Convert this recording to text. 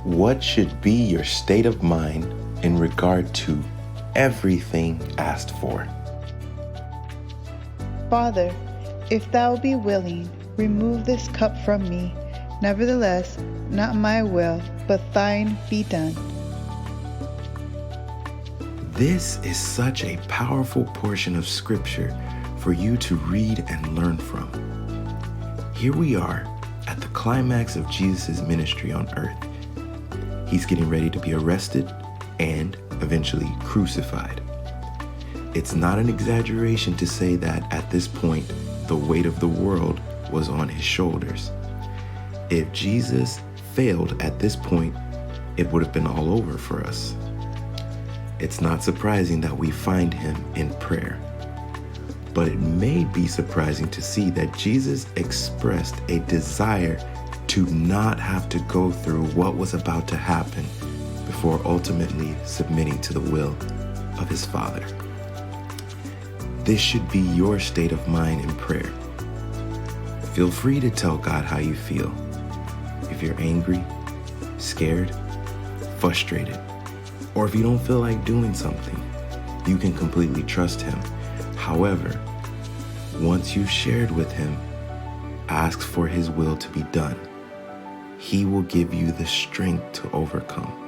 What should be your state of mind in regard to everything asked for? Father, if thou be willing, remove this cup from me. Nevertheless, not my will, but thine be done. This is such a powerful portion of Scripture for you to read and learn from. Here we are at the climax of Jesus' ministry on earth. He's getting ready to be arrested and eventually crucified. It's not an exaggeration to say that at this point, the weight of the world was on his shoulders. If Jesus failed at this point, it would have been all over for us. It's not surprising that we find him in prayer. But it may be surprising to see that Jesus expressed a desire to not have to go through what was about to happen before ultimately submitting to the will of his Father. This should be your state of mind in prayer. Feel free to tell God how you feel. If you're angry, scared, frustrated, or if you don't feel like doing something, you can completely trust him. However, once you've shared with him, ask for his will to be done. He will give you the strength to overcome.